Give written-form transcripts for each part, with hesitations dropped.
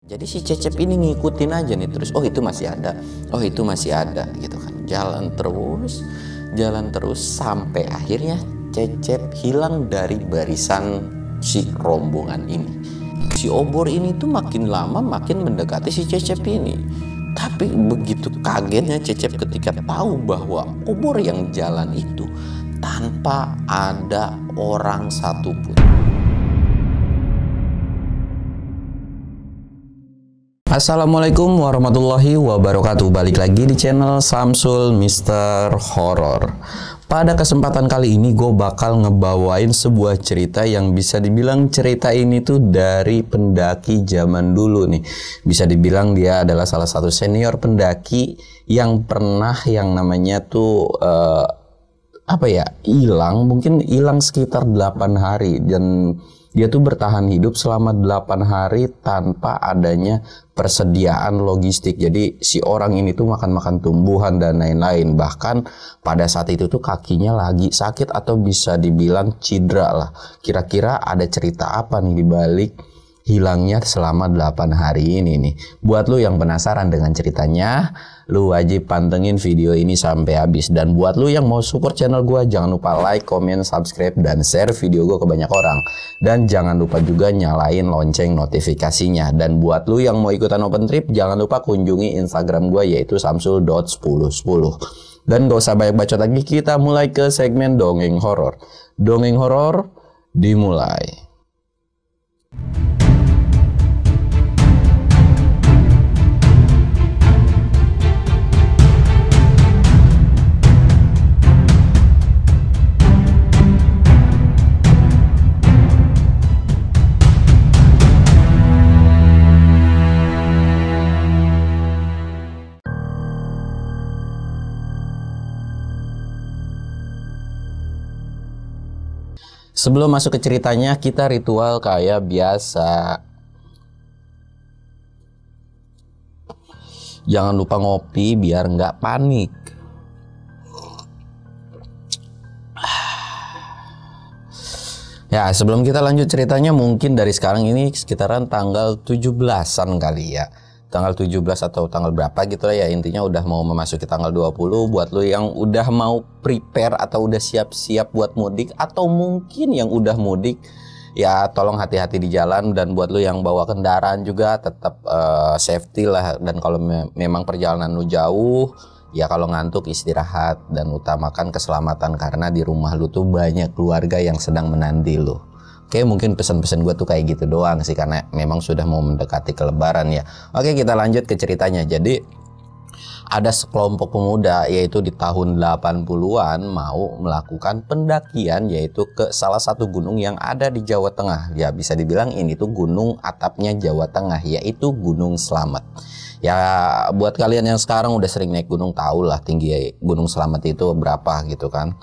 Jadi si Cecep ini ngikutin aja nih terus, oh itu masih ada, oh itu masih ada gitu kan. Jalan terus sampai akhirnya Cecep hilang dari barisan si rombongan ini. Si obor ini tuh makin lama makin mendekati si Cecep ini. Tapi begitu kagetnya Cecep ketika tahu bahwa obor yang jalan itu tanpa ada orang satupun. Assalamualaikum warahmatullahi wabarakatuh. Balik lagi di channel Samsul Mister Horror. Pada kesempatan kali ini gue bakal ngebawain sebuah cerita yang bisa dibilang cerita ini tuh dari pendaki zaman dulu nih. Bisa dibilang dia adalah salah satu senior pendaki yang pernah yang namanya tuh mungkin hilang sekitar 8 hari, dan dia tuh bertahan hidup selama 8 hari tanpa adanya persediaan logistik. Jadi si orang ini tuh makan-makan tumbuhan dan lain-lain. Bahkan pada saat itu tuh kakinya lagi sakit atau bisa dibilang cedera lah. Kira-kira ada cerita apa nih dibalik hilangnya selama 8 hari ini nih? Buat lu yang penasaran dengan ceritanya, lu wajib pantengin video ini sampai habis. Dan buat lu yang mau support channel gua, jangan lupa like, comment, subscribe, dan share video gua ke banyak orang. Dan jangan lupa juga nyalain lonceng notifikasinya. Dan buat lu yang mau ikutan open trip, jangan lupa kunjungi Instagram gua yaitu samsul.1010. Dan gak usah banyak bacot lagi, kita mulai ke segmen dongeng horor. Dongeng horor dimulai. Sebelum masuk ke ceritanya, kita ritual kayak biasa. Jangan lupa ngopi biar nggak panik. Ya, sebelum kita lanjut ceritanya, mungkin dari sekarang ini sekitaran tanggal 17-an kali ya. Tanggal 17 atau tanggal berapa gitu lah ya, intinya udah mau memasuki tanggal 20. Buat lo yang udah mau prepare atau udah siap-siap buat mudik, atau mungkin yang udah mudik, ya tolong hati-hati di jalan. Dan buat lo yang bawa kendaraan juga tetap safety lah. Dan kalau memang perjalanan lo jauh, ya kalau ngantuk istirahat dan utamakan keselamatan, karena di rumah lu tuh banyak keluarga yang sedang menanti lu. Oke, mungkin pesan-pesan gue tuh kayak gitu doang sih, karena memang sudah mau mendekati ke Lebaran ya. Oke, kita lanjut ke ceritanya. Jadi ada sekelompok pemuda yaitu di tahun 80-an mau melakukan pendakian yaitu ke salah satu gunung yang ada di Jawa Tengah. Ya bisa dibilang ini tuh gunung atapnya Jawa Tengah, yaitu Gunung Slamet. Ya buat kalian yang sekarang udah sering naik gunung, tahu lah tinggi Gunung Slamet itu berapa gitu kan.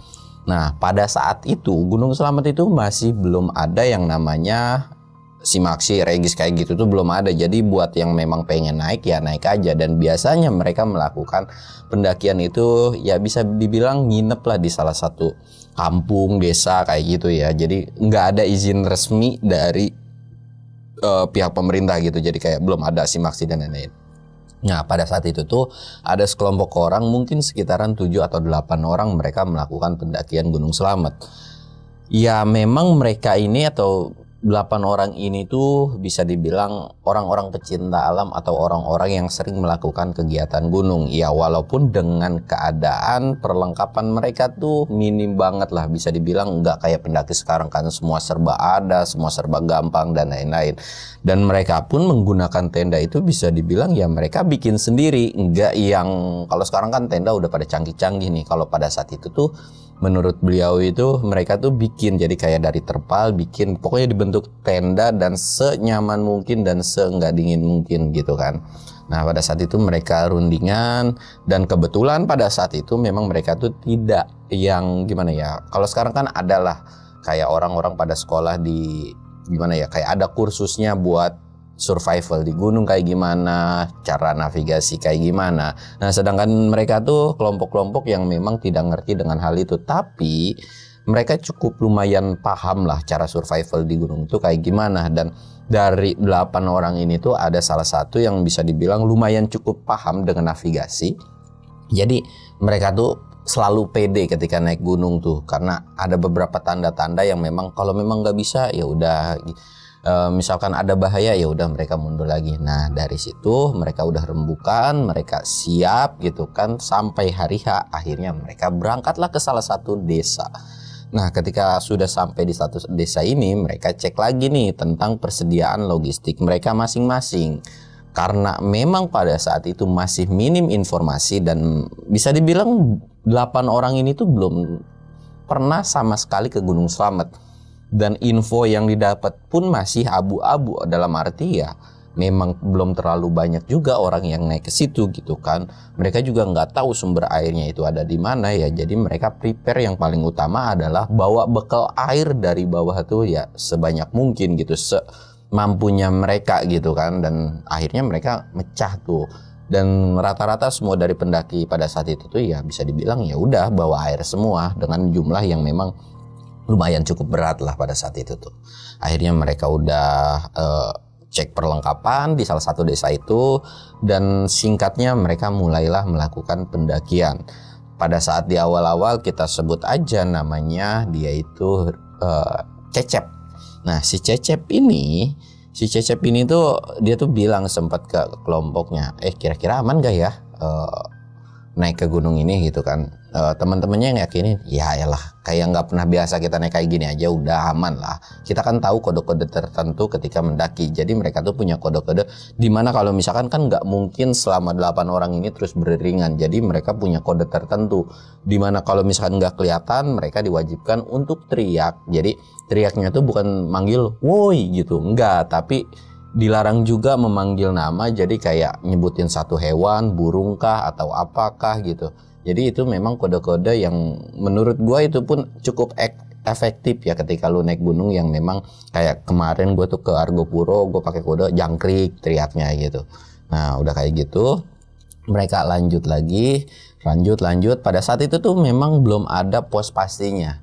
Nah pada saat itu Gunung Slamet itu masih belum ada yang namanya Simaksi, Regis kayak gitu tuh belum ada. Jadi buat yang memang pengen naik ya naik aja. Dan biasanya mereka melakukan pendakian itu ya bisa dibilang nginep lah di salah satu kampung, desa kayak gitu ya. Jadi nggak ada izin resmi dari pihak pemerintah gitu. Jadi kayak belum ada Simaksi dan lain-lain. Nah pada saat itu tuh ada sekelompok orang, mungkin sekitaran 7 atau 8 orang, mereka melakukan pendakian Gunung Slamet. Ya memang mereka ini atau 8 orang ini tuh bisa dibilang orang-orang pecinta alam atau orang-orang yang sering melakukan kegiatan gunung. Ya walaupun dengan keadaan perlengkapan mereka tuh minim banget lah, bisa dibilang nggak kayak pendaki sekarang kan semua serba ada, semua serba gampang dan lain-lain. Dan mereka pun menggunakan tenda itu bisa dibilang ya mereka bikin sendiri, nggak yang kalau sekarang kan tenda udah pada canggih-canggih nih. Kalau pada saat itu tuh menurut beliau itu mereka tuh bikin, jadi kayak dari terpal bikin, pokoknya dibentuk tenda dan senyaman mungkin dan seenggak dingin mungkin gitu kan. Nah pada saat itu mereka rundingan, dan kebetulan pada saat itu memang mereka tuh tidak yang gimana ya, kalau sekarang kan adalah kayak orang-orang pada sekolah di gimana ya, kayak ada kursusnya buat survival di gunung kayak gimana, cara navigasi kayak gimana. Nah sedangkan mereka tuh kelompok-kelompok yang memang tidak ngerti dengan hal itu, tapi mereka cukup lumayan paham lah cara survival di gunung itu kayak gimana. Dan dari 8 orang ini tuh ada salah satu yang bisa dibilang lumayan cukup paham dengan navigasi. Jadi mereka tuh selalu pede ketika naik gunung tuh, karena ada beberapa tanda-tanda yang memang kalau memang nggak bisa ya udah, misalkan ada bahaya ya udah mereka mundur lagi. Nah dari situ mereka udah rembukan, mereka siap gitu kan, sampai hari H akhirnya mereka berangkatlah ke salah satu desa. Nah ketika sudah sampai di satu desa ini, mereka cek lagi nih tentang persediaan logistik mereka masing-masing. Karena memang pada saat itu masih minim informasi dan bisa dibilang 8 orang ini tuh belum pernah sama sekali ke Gunung Slamet. Dan info yang didapat pun masih abu-abu, dalam arti ya memang belum terlalu banyak juga orang yang naik ke situ gitu kan. Mereka juga nggak tahu sumber airnya itu ada di mana ya. Jadi mereka prepare, yang paling utama adalah bawa bekal air dari bawah tuh ya sebanyak mungkin gitu, semampunya mereka gitu kan. Dan akhirnya mereka mecah tuh. Dan rata-rata semua dari pendaki pada saat itu tuh ya bisa dibilang ya udah bawa air semua dengan jumlah yang memang lumayan cukup berat lah pada saat itu tuh. Akhirnya mereka udah cek perlengkapan di salah satu desa itu, dan singkatnya mereka mulailah melakukan pendakian. Pada saat di awal-awal kita sebut aja namanya dia itu Cecep. Nah si Cecep ini tuh dia tuh bilang sempat ke kelompoknya, kira-kira aman gak ya naik ke gunung ini gitu kan. Teman-temannya yang yakinin, ya elah kayak nggak pernah biasa kita naik kayak gini aja, udah aman lah. Kita kan tahu kode-kode tertentu ketika mendaki. Jadi mereka tuh punya kode-kode dimana kalau misalkan kan nggak mungkin selama 8 orang ini terus beriringan. Jadi mereka punya kode tertentu dimana kalau misalkan nggak kelihatan mereka diwajibkan untuk teriak. Jadi teriaknya tuh bukan manggil woi gitu, enggak, tapi dilarang juga memanggil nama. Jadi kayak nyebutin satu hewan, burung kah atau apakah gitu. Jadi itu memang kode-kode yang menurut gua itu pun cukup efektif ya ketika lu naik gunung, yang memang kayak kemarin gua tuh ke Argopuro, gua pakai kode jangkrik teriaknya gitu. Nah udah kayak gitu mereka lanjut lagi, lanjut. Pada saat itu tuh memang belum ada pos pastinya.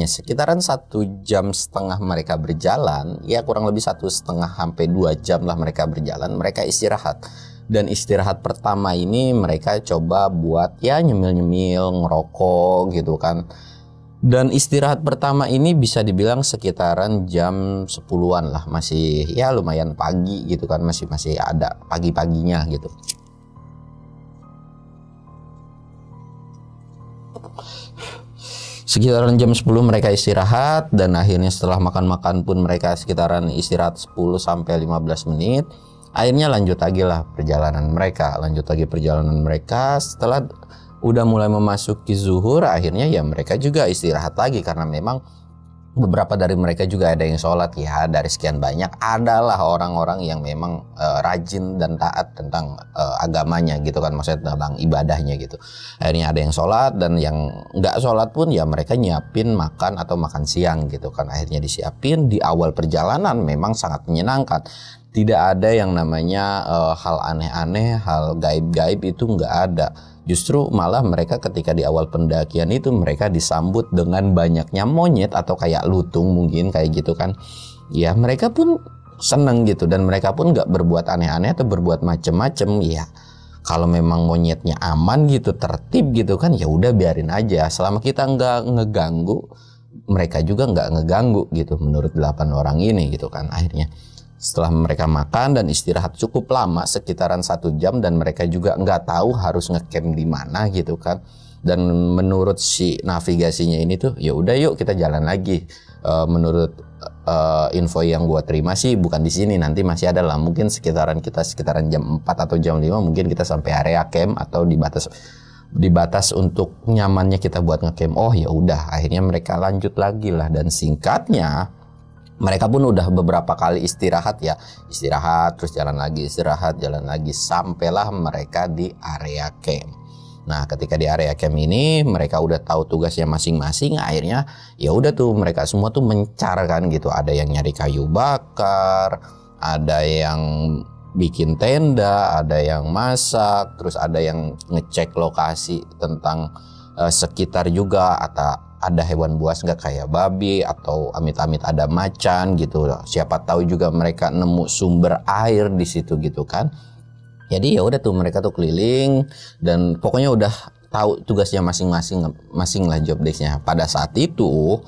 Sekitaran 1,5 jam mereka berjalan, ya kurang lebih 1,5 sampai 2 jam lah mereka berjalan. Mereka istirahat, dan istirahat pertama ini mereka coba buat ya nyemil-nyemil, ngerokok gitu kan. Dan istirahat pertama ini bisa dibilang sekitaran jam 10-an lah, masih ya lumayan pagi gitu kan, masih ada pagi-paginya gitu. Sekitaran jam 10 mereka istirahat, dan akhirnya setelah makan-makan pun mereka sekitaran istirahat 10 sampai 15 menit. Akhirnya lanjut lagi perjalanan mereka. Setelah udah mulai memasuki zuhur, akhirnya ya mereka juga istirahat lagi, karena memang beberapa dari mereka juga ada yang sholat ya. Dari sekian banyak adalah orang-orang yang memang rajin dan taat tentang agamanya gitu kan, maksudnya tentang ibadahnya gitu. Akhirnya ada yang sholat, dan yang nggak sholat pun ya mereka nyiapin makan atau makan siang gitu kan. Akhirnya disiapin. Di awal perjalanan memang sangat menyenangkan. Tidak ada yang namanya hal aneh-aneh, hal gaib-gaib itu nggak ada. Justru malah mereka ketika di awal pendakian itu mereka disambut dengan banyaknya monyet atau kayak lutung mungkin kayak gitu kan. Ya mereka pun seneng gitu, dan mereka pun nggak berbuat aneh-aneh atau berbuat macem-macem. Ya kalau memang monyetnya aman gitu, tertib gitu kan, ya udah biarin aja. Selama kita nggak ngeganggu, mereka juga nggak ngeganggu gitu menurut 8 orang ini gitu kan. Akhirnya setelah mereka makan dan istirahat cukup lama, sekitaran 1 jam, dan mereka juga nggak tahu harus ngecamp di mana gitu kan. Dan menurut si navigasinya ini tuh, ya udah yuk kita jalan lagi. Menurut info yang gua terima sih bukan di sini, nanti masih ada lah. Mungkin sekitaran jam 4 atau jam 5 mungkin kita sampai area camp, atau di batas untuk nyamannya kita buat ngecamp. Oh ya udah, akhirnya mereka lanjut lagi lah. Dan singkatnya mereka pun udah beberapa kali istirahat terus jalan lagi, sampailah mereka di area camp. Nah ketika di area camp ini mereka udah tahu tugasnya masing-masing. Akhirnya ya udah tuh mereka semua tuh mencar kan gitu. Ada yang nyari kayu bakar, ada yang bikin tenda, ada yang masak, terus ada yang ngecek lokasi tentang sekitar juga, ada hewan buas nggak kayak babi atau amit-amit ada macan gitu. Siapa tahu juga mereka nemu sumber air di situ gitu kan. Jadi ya udah tuh mereka tuh keliling dan pokoknya udah tahu tugasnya masing-masing lah, job desk-nya. Pada saat itu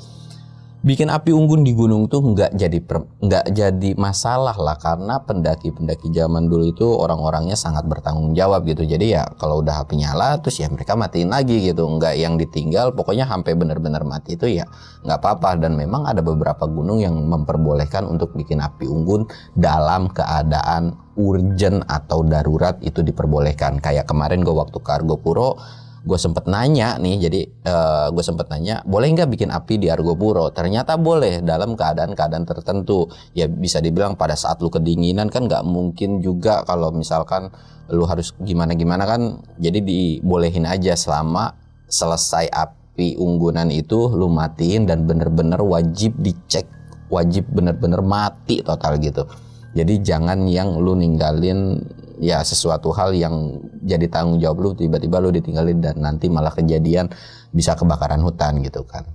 bikin api unggun di gunung tuh nggak jadi masalah lah, karena pendaki-pendaki zaman dulu itu orang-orangnya sangat bertanggung jawab gitu. Jadi ya kalau udah api nyala terus ya mereka matiin lagi gitu, nggak yang ditinggal. Pokoknya sampai benar-benar mati itu ya nggak apa-apa. Dan memang ada beberapa gunung yang memperbolehkan untuk bikin api unggun dalam keadaan urgent atau darurat, itu diperbolehkan. Kayak kemarin gue waktu ke Argopuro, gue sempet nanya nih, jadi gue sempet nanya boleh nggak bikin api di Argopuro. Ternyata boleh dalam keadaan-keadaan tertentu. Ya bisa dibilang pada saat lu kedinginan kan nggak mungkin juga kalau misalkan lu harus gimana-gimana kan. Jadi dibolehin aja selama selesai api unggunan itu lu matiin dan bener-bener wajib dicek, wajib bener-bener mati total gitu. Jadi jangan yang lu ninggalin ya sesuatu hal yang jadi tanggung jawab lu, tiba-tiba lu ditinggalin dan nanti malah kejadian bisa kebakaran hutan gitu kan.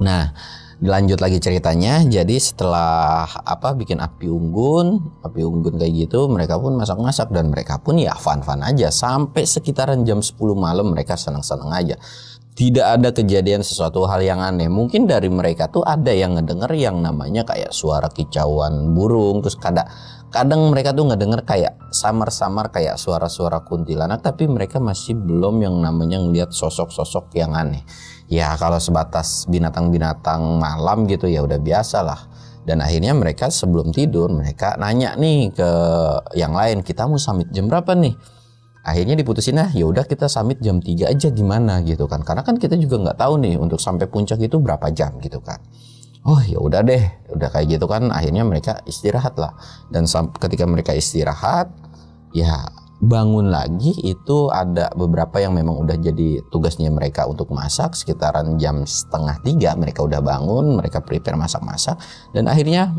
Nah, dilanjut lagi ceritanya. Jadi setelah bikin api unggun kayak gitu, mereka pun masak-masak dan mereka pun ya fun-fun aja sampai sekitaran jam 10 malam. Mereka senang-senang aja. Tidak ada kejadian sesuatu hal yang aneh. Mungkin dari mereka tuh ada yang ngedenger yang namanya kayak suara kicauan burung, terus kadang mereka tuh ngedenger kayak samar-samar kayak suara-suara kuntilanak, tapi mereka masih belum yang namanya ngelihat sosok-sosok yang aneh. Ya kalau sebatas binatang-binatang malam gitu ya udah biasa lah. Dan akhirnya mereka sebelum tidur mereka nanya nih ke yang lain, kita mau summit jam berapa nih? Akhirnya diputusin ya udah kita summit jam 3 aja gimana gitu kan. Karena kan kita juga nggak tahu nih untuk sampai puncak itu berapa jam gitu kan. Oh ya udah deh, udah kayak gitu kan. Akhirnya mereka istirahat lah. Dan ketika mereka istirahat ya bangun lagi, itu ada beberapa yang memang udah jadi tugasnya mereka untuk masak. Sekitaran jam 2:30 mereka udah bangun, mereka prepare masak-masak. Dan akhirnya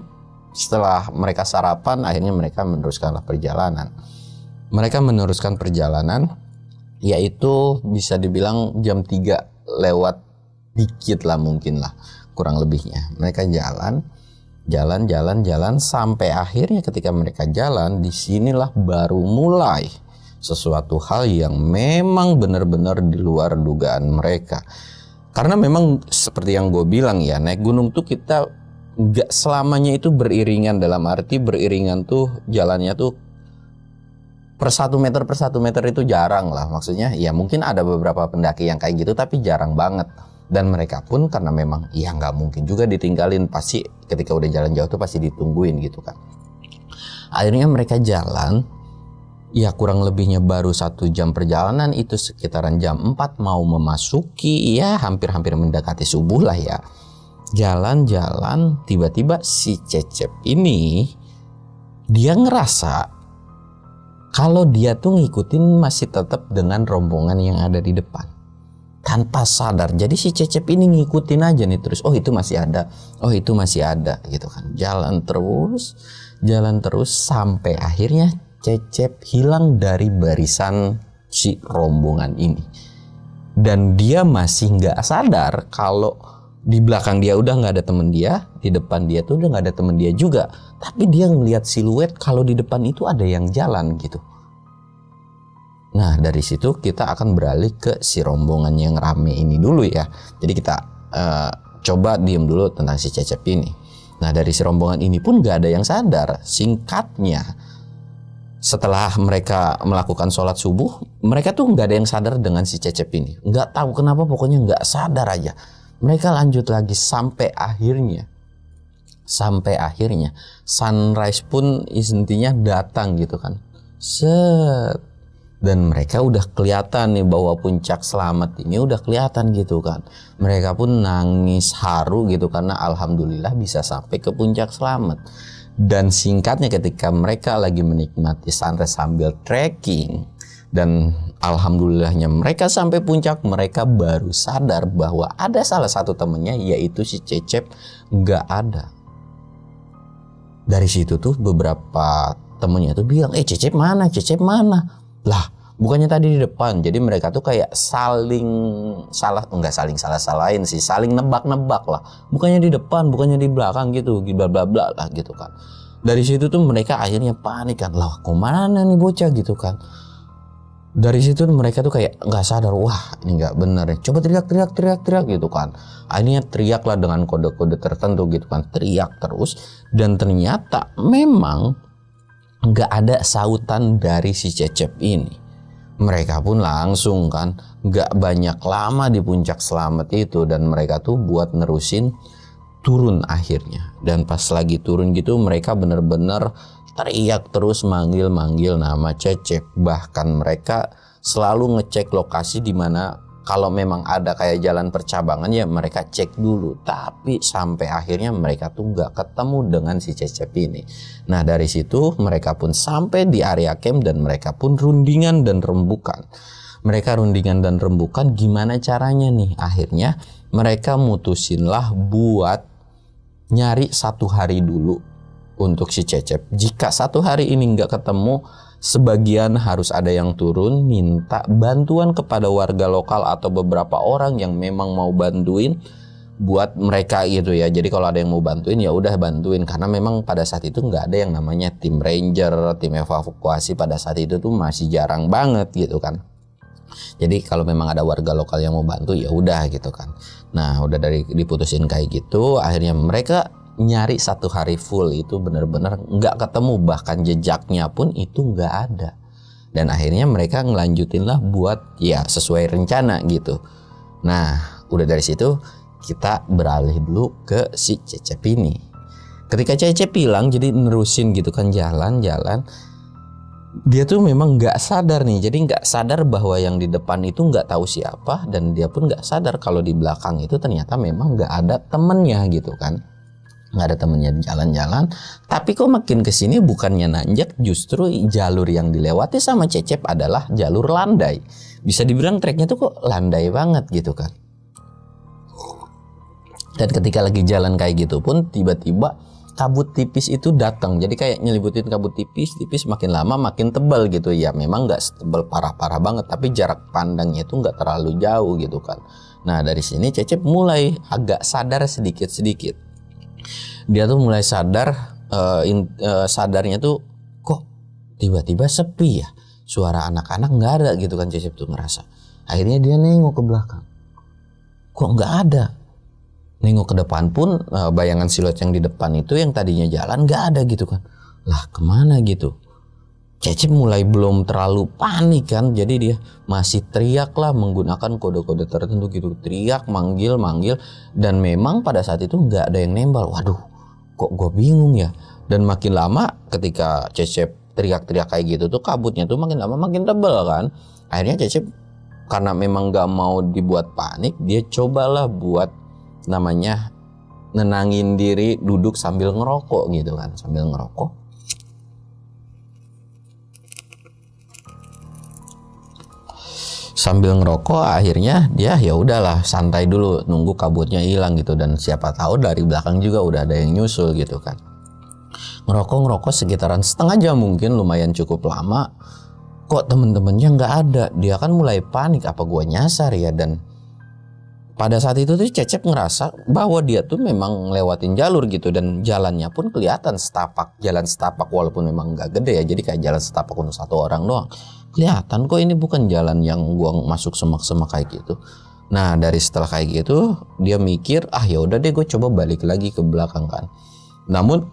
setelah mereka sarapan, akhirnya mereka meneruskanlah perjalanan. Mereka meneruskan perjalanan, yaitu bisa dibilang jam 3 lewat dikit lah mungkin lah, kurang lebihnya. Mereka jalan sampai akhirnya ketika mereka jalan, disinilah baru mulai sesuatu hal yang memang benar-benar di luar dugaan mereka. Karena memang seperti yang gue bilang ya, naik gunung tuh kita nggak selamanya itu beriringan. Dalam arti beriringan tuh jalannya tuh per 1 meter itu jarang lah. Maksudnya ya mungkin ada beberapa pendaki yang kayak gitu, tapi jarang banget. Dan mereka pun karena memang ya nggak mungkin juga ditinggalin, pasti ketika udah jalan jauh tuh pasti ditungguin gitu kan. Akhirnya mereka jalan ya kurang lebihnya baru 1 jam perjalanan, itu sekitaran jam 4 mau memasuki ya hampir-hampir mendekati subuh lah ya. Jalan-jalan tiba-tiba si Cecep ini dia ngerasa kalau dia tuh ngikutin masih tetap dengan rombongan yang ada di depan. Tanpa sadar. Jadi si Cecep ini ngikutin aja nih terus. Oh itu masih ada. Oh itu masih ada gitu kan. Jalan terus sampai akhirnya Cecep hilang dari barisan si rombongan ini. Dan dia masih nggak sadar kalau di belakang dia udah nggak ada temen dia, di depan dia tuh udah nggak ada temen dia juga. Tapi dia ngelihat siluet kalau di depan itu ada yang jalan gitu. Nah dari situ kita akan beralih ke si rombongan yang rame ini dulu ya. Jadi kita coba diem dulu tentang si Cecep ini. Nah dari si rombongan ini pun nggak ada yang sadar. Singkatnya, setelah mereka melakukan sholat subuh, mereka tuh nggak ada yang sadar dengan si Cecep ini. Nggak tahu kenapa, pokoknya nggak sadar aja. Mereka lanjut lagi sampai akhirnya sunrise pun intinya datang gitu kan. Set. Dan mereka udah kelihatan nih bahwa puncak selamat ini udah kelihatan gitu kan. Mereka pun nangis haru gitu karena alhamdulillah bisa sampai ke puncak selamat. Dan singkatnya ketika mereka lagi menikmati sunrise sambil trekking dan alhamdulillahnya mereka sampai puncak, mereka baru sadar bahwa ada salah satu temennya yaitu si Cecep nggak ada. Dari situ tuh beberapa temennya tuh bilang, Cecep mana? Lah Bukannya tadi di depan. Jadi mereka tuh kayak saling enggak saling salah-salahin sih, saling nebak-nebak lah. Bukannya di depan, bukannya di belakang gitu, bla bla bla lah gitu kan. Dari situ tuh mereka akhirnya panik kan, lah kemana nih bocah gitu kan. Dari situ mereka tuh kayak nggak sadar, wah ini nggak bener ya. Coba teriak gitu kan. Akhirnya teriaklah dengan kode-kode tertentu gitu kan, teriak terus. Dan ternyata memang nggak ada sautan dari si Cecep ini. Mereka pun langsung kan, nggak banyak lama di puncak Slamet itu, dan mereka tuh buat nerusin turun akhirnya. Dan pas lagi turun gitu mereka bener-bener teriak terus manggil-manggil nama Cecep. Bahkan mereka selalu ngecek lokasi di mana kalau memang ada kayak jalan percabangan ya mereka cek dulu. Tapi sampai akhirnya mereka tuh nggak ketemu dengan si Cecep ini. Nah dari situ mereka pun sampai di area camp dan mereka pun rundingan dan rembukan. Mereka rundingan dan rembukan gimana caranya nih. Akhirnya mereka mutusinlah buat nyari 1 hari dulu untuk si Cecep. Jika 1 hari ini nggak ketemu, sebagian harus ada yang turun minta bantuan kepada warga lokal atau beberapa orang yang memang mau bantuin buat mereka gitu ya. Jadi kalau ada yang mau bantuin ya udah bantuin, karena memang pada saat itu nggak ada yang namanya tim ranger, tim evakuasi pada saat itu tuh masih jarang banget gitu kan. Jadi kalau memang ada warga lokal yang mau bantu ya udah gitu kan. Nah udah dari diputusin kayak gitu, akhirnya mereka nyari 1 hari full itu bener-bener nggak ketemu, bahkan jejaknya pun itu nggak ada. Dan akhirnya mereka ngelanjutin lah buat ya sesuai rencana gitu. Nah udah dari situ kita beralih dulu ke si Cecep ini. Ketika Cecep hilang jadi nerusin gitu kan jalan-jalan, dia tuh memang nggak sadar nih, jadi nggak sadar bahwa yang di depan itu nggak tahu siapa, dan dia pun nggak sadar kalau di belakang itu ternyata memang nggak ada temennya gitu kan. Nggak ada temennya jalan-jalan. Tapi kok makin kesini bukannya nanjak, justru jalur yang dilewati sama Cecep adalah jalur landai. Bisa dibilang treknya tuh kok landai banget gitu kan. Dan ketika lagi jalan kayak gitu pun tiba-tiba kabut tipis itu datang. Jadi kayak nyelibutin kabut tipis makin lama makin tebal gitu ya. Memang nggak setebal parah-parah banget, tapi jarak pandangnya itu nggak terlalu jauh gitu kan. Nah dari sini Cecep mulai agak sadar sedikit-sedikit. Dia tuh mulai sadar, sadarnya tuh kok tiba-tiba sepi ya, suara anak-anak nggak ada gitu kan. Cecep tuh ngerasa. Akhirnya dia nengok ke belakang, kok nggak ada. Nengok ke depan pun bayangan siluet yang di depan itu yang tadinya jalan nggak ada gitu kan. Lah kemana gitu. Cecep mulai belum terlalu panik kan, jadi dia masih teriak lah menggunakan kode-kode tertentu gitu, teriak manggil, dan memang pada saat itu nggak ada yang nembal. Waduh, kok gue bingung ya. Dan makin lama ketika Cecep teriak-teriak kayak gitu tuh kabutnya tuh makin lama makin tebal kan. Akhirnya Cecep karena memang nggak mau dibuat panik, dia cobalah buat namanya nenangin diri, duduk sambil ngerokok gitu kan, sambil ngerokok. Sambil ngerokok akhirnya dia ya udahlah santai dulu nunggu kabutnya hilang gitu, dan siapa tahu dari belakang juga udah ada yang nyusul gitu kan. Ngerokok sekitaran setengah jam mungkin, lumayan cukup lama. Kok temen-temennya nggak ada, dia kan mulai panik, apa gua nyasar ya. Dan pada saat itu tuh Cecep ngerasa bahwa dia tuh memang ngelewatin jalur gitu, dan jalannya pun kelihatan jalan setapak walaupun memang nggak gede ya, jadi kayak jalan setapak untuk 1 orang doang. Kelihatan kok ini bukan jalan yang gua masuk semak-semak kayak gitu. Nah dari setelah kayak gitu dia mikir, ya udah deh gue coba balik lagi ke belakang kan. Namun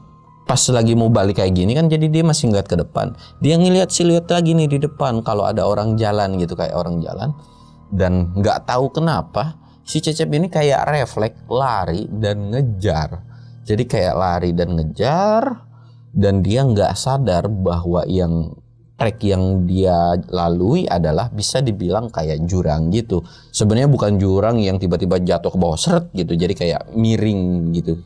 pas lagi mau balik kayak gini kan, jadi dia masih ngeliat ke depan. Dia ngeliat siluet lagi nih di depan kalau ada orang jalan gitu, kayak orang jalan. Dan nggak tahu kenapa si Cecep ini kayak refleks lari dan ngejar. Jadi kayak lari dan ngejar, dan dia nggak sadar bahwa trek yang dia lalui adalah bisa dibilang kayak jurang gitu. Sebenarnya bukan jurang yang tiba-tiba jatuh ke bawah seret gitu, jadi kayak miring gitu.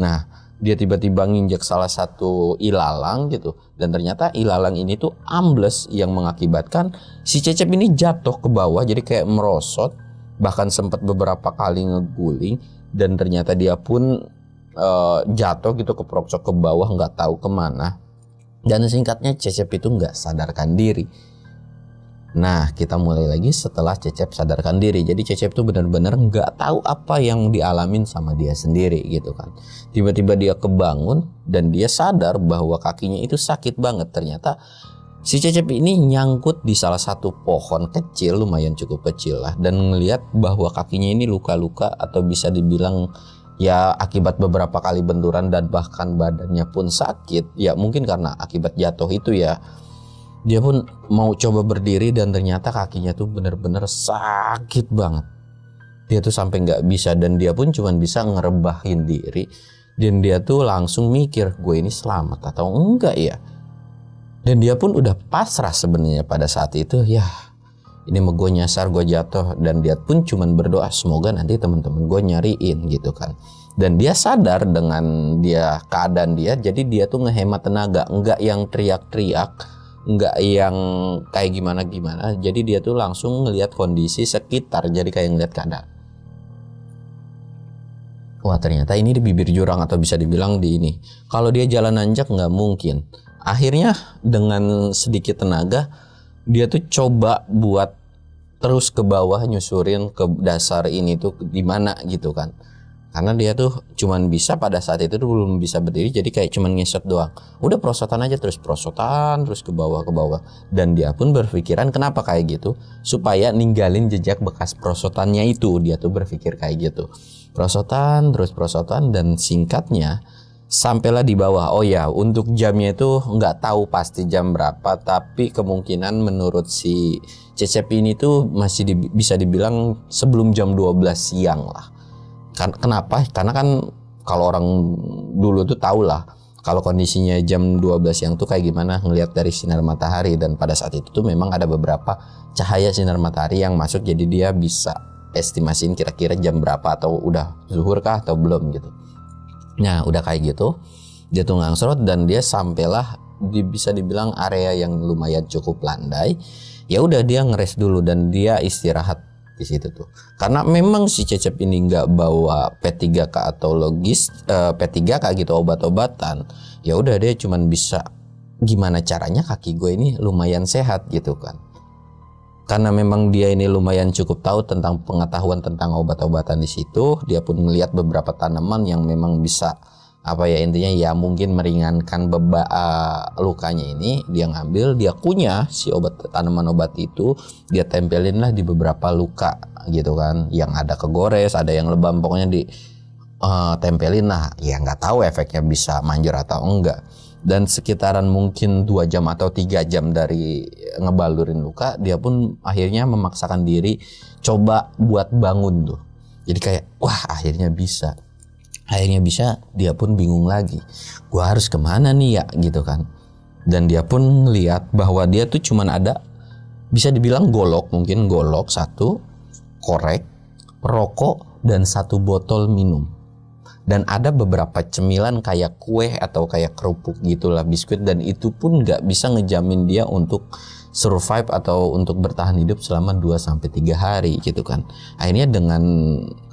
Nah dia tiba-tiba nginjek salah satu ilalang gitu, dan ternyata ilalang ini tuh ambles yang mengakibatkan si Cecep ini jatuh ke bawah, jadi kayak merosot, bahkan sempat beberapa kali ngeguling, dan ternyata dia pun jatuh gitu, keprosok ke bawah nggak tahu kemana. Dan singkatnya Cecep itu nggak sadarkan diri. Nah, kita mulai lagi setelah Cecep sadarkan diri. Jadi Cecep tuh benar-benar nggak tahu apa yang dialamin sama dia sendiri gitu kan. Tiba-tiba dia kebangun dan dia sadar bahwa kakinya itu sakit banget. Ternyata si Cecep ini nyangkut di salah satu pohon kecil, lumayan cukup kecil lah, dan ngelihat bahwa kakinya ini luka-luka atau bisa dibilang ya akibat beberapa kali benturan dan bahkan badannya pun sakit. Ya mungkin karena akibat jatuh itu ya. Dia pun mau coba berdiri dan ternyata kakinya tuh bener-bener sakit banget. Dia tuh sampai nggak bisa dan dia pun cuma bisa ngerebahin diri. Dan dia tuh langsung mikir, gue ini selamat atau enggak ya? Dan dia pun udah pasrah sebenarnya pada saat itu. Ya ini mau gue nyasar, gue jatuh. Dan dia pun cuma berdoa semoga nanti teman-teman gue nyariin gitu kan. Dan dia sadar dengan keadaan dia, jadi dia tuh ngehemat tenaga, enggak yang teriak-teriak, nggak yang kayak gimana-gimana. Jadi dia tuh langsung ngelihat kondisi sekitar, jadi kayak ngelihat keadaan. Wah ternyata ini di bibir jurang atau bisa dibilang di ini. Kalau dia jalan nanjak nggak mungkin. Akhirnya dengan sedikit tenaga dia tuh coba buat terus ke bawah nyusurin ke dasar ini tuh di mana gitu kan. Karena dia tuh cuman bisa pada saat itu tuh belum bisa berdiri, jadi kayak cuman ngeset doang. Udah prosotan aja terus prosotan terus ke bawah. Dan dia pun berpikiran kenapa kayak gitu, supaya ninggalin jejak bekas prosotannya itu. Dia tuh berpikir kayak gitu. Prosotan terus prosotan dan singkatnya sampailah di bawah. Oh ya, untuk jamnya itu nggak tahu pasti jam berapa, tapi kemungkinan menurut si Cecep ini tuh masih bisa dibilang sebelum jam 12 siang lah. Kenapa? Karena kan kalau orang dulu tuh tahu lah kalau kondisinya jam 12 siang tuh kayak gimana ngelihat dari sinar matahari, dan pada saat itu tuh memang ada beberapa cahaya sinar matahari yang masuk, jadi dia bisa estimasiin kira-kira jam berapa atau udah zuhur kah atau belum gitu. Nah udah kayak gitu dia tuh ngangsrot dan dia sampailah bisa dibilang area yang lumayan cukup landai. Ya udah dia ngeres dulu dan dia istirahat di situ tuh. Karena memang si Cecep ini nggak bawa P3K atau P3K gitu obat-obatan. Ya udah dia cuman bisa gimana caranya kaki gue ini lumayan sehat gitu kan. Karena memang dia ini lumayan cukup tahu tentang pengetahuan tentang obat-obatan di situ. Dia pun melihat beberapa tanaman yang memang bisa intinya ya mungkin meringankan lukanya ini. Dia ngambil, dia kunyah si tanaman obat itu, dia tempelin lah di beberapa luka gitu kan, yang ada kegores, ada yang lebam, pokoknya di tempelin lah. Ya nggak tahu efeknya bisa manjur atau enggak. Dan sekitaran mungkin 2 jam atau 3 jam dari ngebalurin luka, dia pun akhirnya memaksakan diri coba buat bangun tuh. Jadi kayak wah akhirnya bisa, dia pun bingung lagi, gua harus kemana nih ya gitu kan. Dan dia pun ngeliat bahwa dia tuh cuman ada bisa dibilang golok satu, korek, rokok, dan 1 botol minum. Dan ada beberapa cemilan kayak kue atau kayak kerupuk gitulah, biskuit, dan itu pun nggak bisa ngejamin dia untuk survive atau untuk bertahan hidup selama 2-3 hari gitu kan. Akhirnya dengan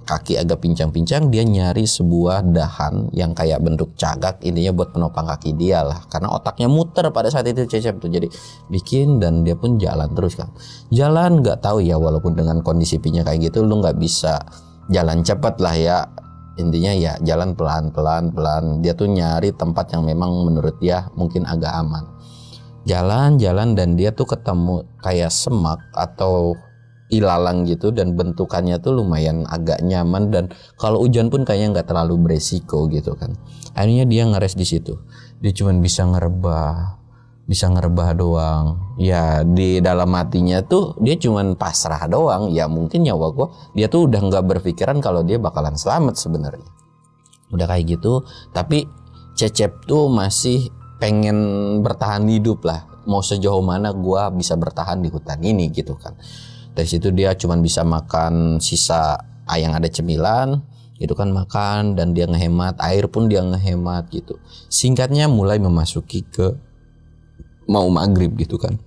kaki agak pincang-pincang dia nyari sebuah dahan yang kayak bentuk cagak, intinya buat penopang kaki dia lah, karena otaknya muter pada saat itu Cecep tuh. Jadi bikin dan dia pun jalan terus kan. Jalan nggak tahu ya, walaupun dengan kondisi pinya kayak gitu lu nggak bisa jalan cepat lah ya. Intinya ya jalan pelan-pelan. Dia tuh nyari tempat yang memang menurut dia mungkin agak aman. Jalan dan dia tuh ketemu kayak semak atau ilalang gitu, dan bentukannya tuh lumayan agak nyaman, dan kalau hujan pun kayaknya nggak terlalu beresiko gitu kan. Akhirnya dia ngeres di situ. Dia cuman bisa ngerebah doang. Ya di dalam hatinya tuh dia cuman pasrah doang. Ya mungkin nyawa gua, dia tuh udah nggak berpikiran kalau dia bakalan selamat sebenarnya. Udah kayak gitu, tapi Cecep tuh masih pengen bertahan hidup lah. Mau sejauh mana gua bisa bertahan di hutan ini gitu kan. Dari situ dia cuman bisa makan sisa yang ada cemilan itu kan, makan, dan dia ngehemat air pun dia ngehemat gitu. Singkatnya mulai memasuki ke mau maghrib gitu kan.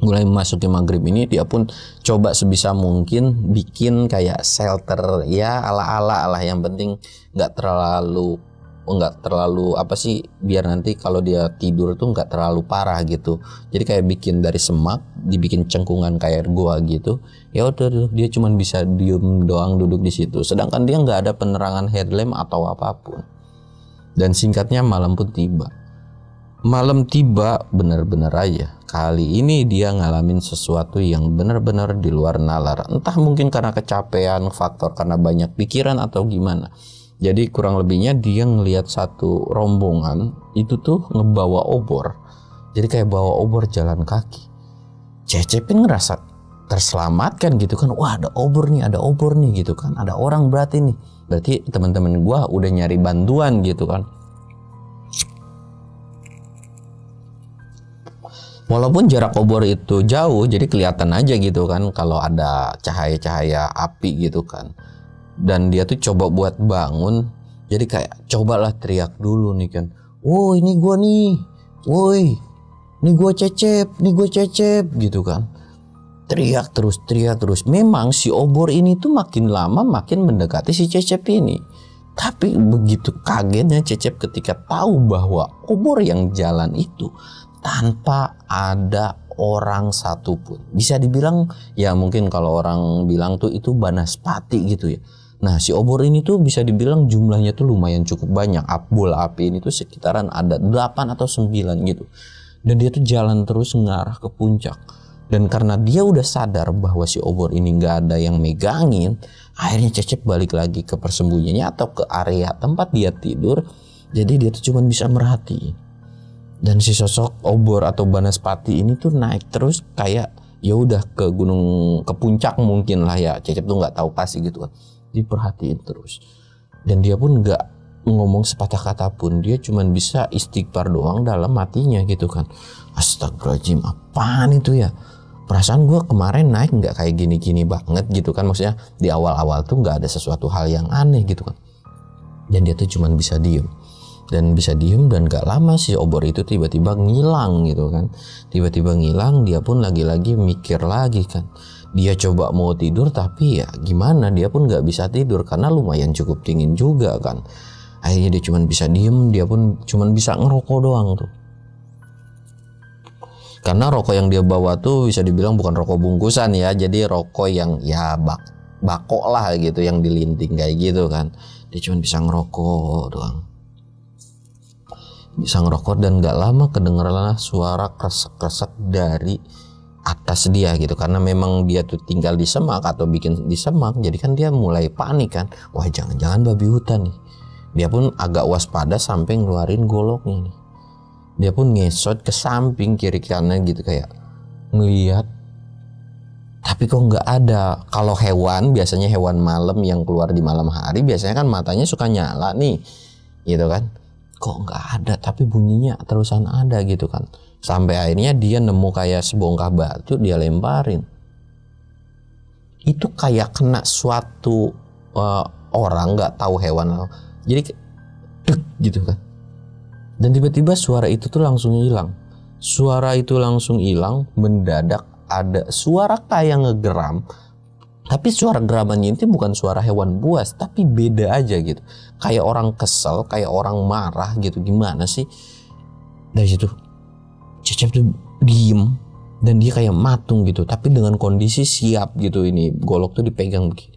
Mulai memasuki maghrib ini dia pun coba sebisa mungkin bikin kayak shelter ya ala-ala lah, yang penting nggak terlalu nggak terlalu apa sih, biar nanti kalau dia tidur tuh nggak terlalu parah gitu. Jadi kayak bikin dari semak dibikin cengkungan kayak gua gitu. Ya udah dia cuman bisa diem doang duduk di situ. Sedangkan dia nggak ada penerangan headlamp atau apapun. Dan singkatnya malam pun tiba. Malam tiba benar-benar aja. Kali ini dia ngalamin sesuatu yang benar-benar di luar nalar. Entah mungkin karena kecapean, faktor karena banyak pikiran atau gimana. Jadi kurang lebihnya dia ngelihat satu rombongan itu tuh ngebawa obor. Jadi kayak bawa obor jalan kaki. Cecepin ngerasa terselamatkan gitu kan. Wah, ada obor nih gitu kan. Ada orang berarti nih. Berarti teman-teman gua udah nyari bantuan gitu kan. Walaupun jarak obor itu jauh, jadi kelihatan aja gitu kan kalau ada cahaya-cahaya api gitu kan. Dan dia tuh coba buat bangun, jadi kayak cobalah teriak dulu nih kan. Oh ini gua nih, woi, ini gua Cecep gitu kan. Teriak terus. Memang si obor ini tuh makin lama makin mendekati si Cecep ini. Tapi begitu kagetnya Cecep ketika tahu bahwa obor yang jalan itu tanpa ada orang satupun. Bisa dibilang ya mungkin kalau orang bilang tuh itu banaspati gitu ya. Nah si obor ini tuh bisa dibilang jumlahnya tuh lumayan cukup banyak. Bola api ini tuh sekitaran ada 8 atau 9 gitu. Dan dia tuh jalan terus ngarah ke puncak. Dan karena dia udah sadar bahwa si obor ini gak ada yang megangin, akhirnya Cecep balik lagi ke persembunyiannya atau ke area tempat dia tidur. Jadi dia tuh cuma bisa merhatiin. Dan si sosok obor atau banaspati ini tuh naik terus kayak ya udah ke puncak mungkin lah ya. Cecep tuh nggak tahu pasti gitu kan. Diperhatiin terus. Dan dia pun nggak ngomong sepatah kata pun. Dia cuma bisa istighfar doang dalam hatinya gitu kan. Astagfirullahaladzim, apaan itu ya? Perasaan gue kemarin naik nggak kayak gini-gini banget gitu kan. Maksudnya di awal-awal tuh nggak ada sesuatu hal yang aneh gitu kan. Dan dia tuh cuma bisa diem. Dan gak lama si obor itu tiba-tiba ngilang gitu kan. Tiba-tiba ngilang, dia pun lagi-lagi mikir lagi kan. Dia coba mau tidur tapi ya gimana, dia pun gak bisa tidur karena lumayan cukup dingin juga kan. Akhirnya dia cuma bisa diem, dia pun cuma bisa ngerokok doang tuh. Karena rokok yang dia bawa tuh bisa dibilang bukan rokok bungkusan ya. Jadi rokok yang ya bakok lah gitu, yang dilinting kayak gitu kan. Dia cuma bisa ngerokok doang. Bisa ngerokok dan gak lama kedengeranlah suara kresek-kresek dari atas dia gitu. Karena memang dia tuh tinggal di semak atau bikin di semak, jadi kan dia mulai panik kan. Wah jangan-jangan babi hutan nih. Dia pun agak waspada sampai ngeluarin goloknya nih. Dia pun ngesot ke samping kiri kanan gitu kayak ngeliat. Tapi kok nggak ada. Kalau hewan, biasanya hewan malam yang keluar di malam hari biasanya kan matanya suka nyala nih gitu kan. Kok nggak ada, tapi bunyinya terusan ada gitu kan. Sampai akhirnya dia nemu kayak sebongkah batu, dia lemparin. Itu kayak kena suatu orang, nggak tahu hewan. Jadi dek gitu kan. Dan tiba-tiba suara itu tuh langsung hilang. Suara itu langsung hilang, mendadak ada suara kayak ngegeram. Tapi suara geramannya itu bukan suara hewan buas, tapi beda aja gitu. Kayak orang kesel, kayak orang marah gitu. Gimana sih? Dari situ Cecep tuh diem dan dia kayak matung gitu. Tapi dengan kondisi siap gitu, ini golok tuh dipegang begini.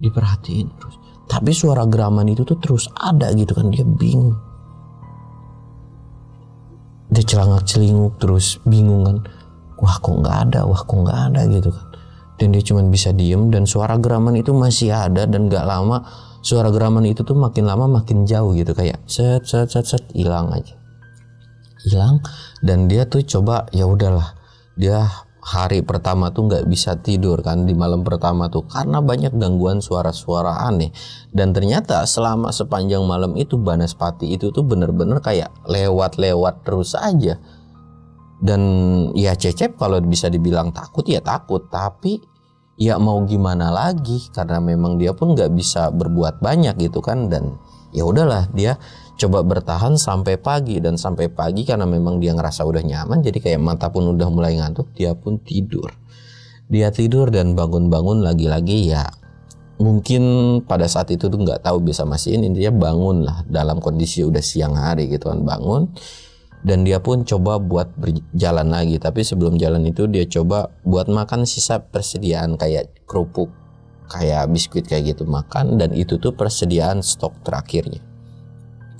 Diperhatiin terus. Tapi suara geraman itu tuh terus ada gitu kan. Dia bingung. Dia celangak-celinguk terus bingung kan. Wah kok nggak ada gitu kan. Dan dia cuma bisa diem dan suara geraman itu masih ada. Dan gak lama suara geraman itu tuh makin lama makin jauh gitu. Kayak set hilang aja. Hilang. Dan dia tuh coba ya udahlah. Dia hari pertama tuh gak bisa tidur kan di malam pertama tuh. Karena banyak gangguan suara-suara aneh. Dan ternyata selama sepanjang malam itu banaspati itu tuh bener-bener kayak lewat-lewat terus aja. Dan ya Cecep kalau bisa dibilang takut ya takut, tapi ya mau gimana lagi karena memang dia pun nggak bisa berbuat banyak gitu kan. Dan ya udahlah dia coba bertahan sampai pagi. Dan sampai pagi karena memang dia ngerasa udah nyaman, jadi kayak mata pun udah mulai ngantuk, dia pun tidur. Dia tidur dan bangun-bangun lagi-lagi ya mungkin pada saat itu tuh nggak tahu bisa masihin, intinya bangun lah dalam kondisi udah siang hari gitu kan, bangun. Dan dia pun coba buat berjalan lagi, tapi sebelum jalan itu dia coba buat makan sisa persediaan kayak kerupuk, kayak biskuit kayak gitu makan, dan itu tuh persediaan stok terakhirnya.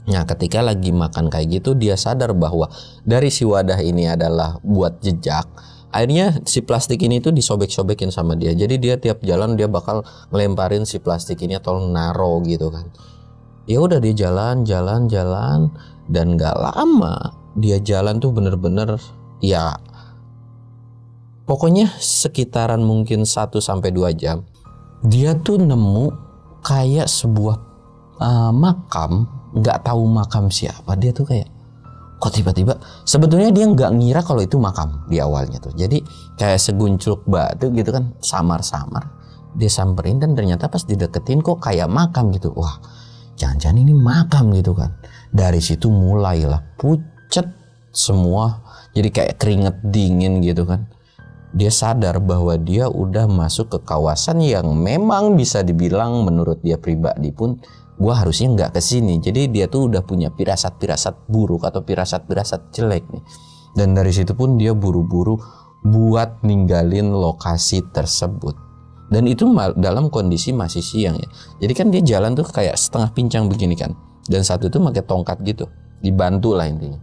Nah ketika lagi makan kayak gitu dia sadar bahwa dari si wadah ini adalah buat jejak. Akhirnya si plastik ini tuh disobek-sobekin sama dia. Jadi dia tiap jalan dia bakal ngelemparin si plastik ini atau naro gitu kan. Ya udah dia jalan dan gak lama dia jalan tuh bener-bener ya pokoknya sekitaran mungkin 1-2 jam dia tuh nemu kayak sebuah makam, nggak tahu makam siapa. Dia tuh kayak kok tiba-tiba, sebetulnya dia nggak ngira kalau itu makam di awalnya tuh. Jadi kayak seguncluk batu gitu kan, samar-samar dia samperin, dan ternyata pas dideketin kok kayak makam gitu. Wah, jangan-jangan ini makam gitu kan. Dari situ mulailah pucet semua, jadi kayak keringet dingin gitu kan. Dia sadar bahwa dia udah masuk ke kawasan yang memang bisa dibilang menurut dia pribadi pun gua harusnya nggak kesini. Jadi dia tuh udah punya pirasat-pirasat buruk atau pirasat-pirasat jelek nih. Dan dari situ pun dia buru-buru buat ninggalin lokasi tersebut. Dan itu dalam kondisi masih siang ya. Jadi kan dia jalan tuh kayak setengah pincang begini kan. Dan satu itu pakai tongkat gitu, dibantu lah intinya.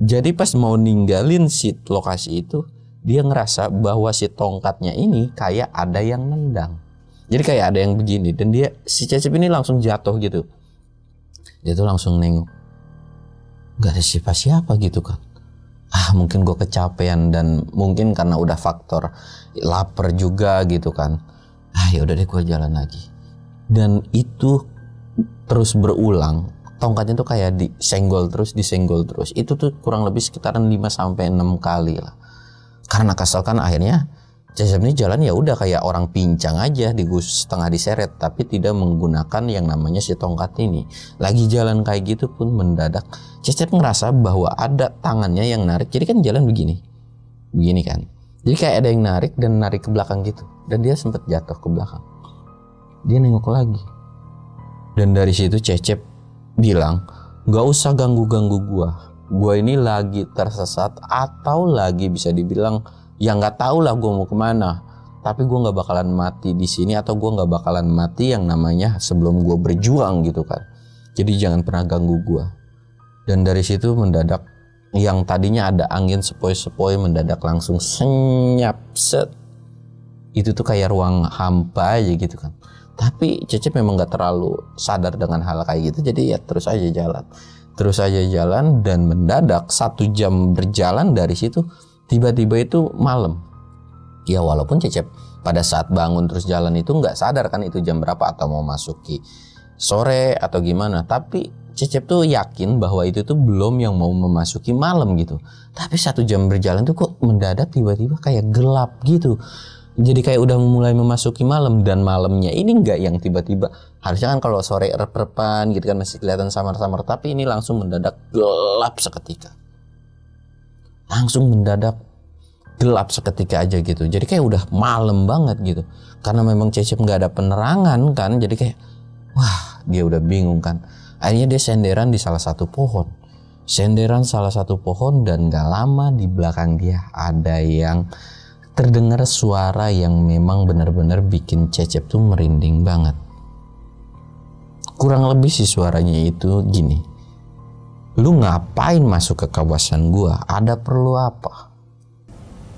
Jadi pas mau ninggalin si lokasi itu, dia ngerasa bahwa si tongkatnya ini kayak ada yang nendang. Jadi kayak ada yang begini, dan si Cecep ini langsung jatuh gitu. Dia tuh langsung nengok, gak ada siapa-siapa gitu kan. Mungkin gue kecapean, dan mungkin karena udah faktor lapar juga gitu kan. Ya udah deh gue jalan lagi. Dan itu terus berulang. Tongkatnya tuh kayak disenggol terus. Itu tuh kurang lebih sekitaran 5-6 kali lah. Karena kesalkan akhirnya Cecep ini jalan ya udah kayak orang pincang aja, setengah diseret, tapi tidak menggunakan yang namanya si tongkat ini. Lagi jalan kayak gitu pun mendadak Cecep ngerasa bahwa ada tangannya yang narik. Jadi kan jalan begini kan. Jadi kayak ada yang narik dan narik ke belakang gitu. Dan dia sempat jatuh ke belakang. Dia nengok lagi. Dan dari situ Cecep bilang, gak usah ganggu-ganggu gua ini lagi tersesat, atau lagi bisa dibilang ya nggak tahu lah gue mau kemana, tapi gue nggak bakalan mati di sini, atau gue nggak bakalan mati yang namanya sebelum gue berjuang gitu kan. Jadi jangan pernah ganggu gue. Dan dari situ mendadak yang tadinya ada angin sepoi-sepoi mendadak langsung senyap set. Itu tuh kayak ruang hampa aja gitu kan. Tapi Cecep memang nggak terlalu sadar dengan hal kayak gitu, jadi ya terus aja jalan dan mendadak 1 jam berjalan dari situ tiba-tiba itu malam. Ya walaupun Cecep pada saat bangun terus jalan itu nggak sadar kan itu jam berapa atau mau masuki sore atau gimana. Tapi Cecep tuh yakin bahwa itu tuh belum yang mau memasuki malam gitu. Tapi 1 jam berjalan tuh kok mendadak tiba-tiba kayak gelap gitu. Jadi kayak udah mulai memasuki malam, dan malamnya ini nggak yang tiba-tiba. Harusnya kan kalau sore rep-repan gitu kan masih kelihatan samar-samar, tapi ini langsung mendadak gelap seketika. Langsung mendadak gelap seketika aja gitu. Jadi kayak udah malam banget gitu. Karena memang Cecep nggak ada penerangan kan. Jadi kayak wah, dia udah bingung kan. Akhirnya dia senderan di salah satu pohon. Dan gak lama di belakang dia ada yang terdengar suara yang memang benar-benar bikin Cecep tuh merinding banget. Kurang lebih sih suaranya itu gini. Lu ngapain masuk ke kawasan gua? Ada perlu apa?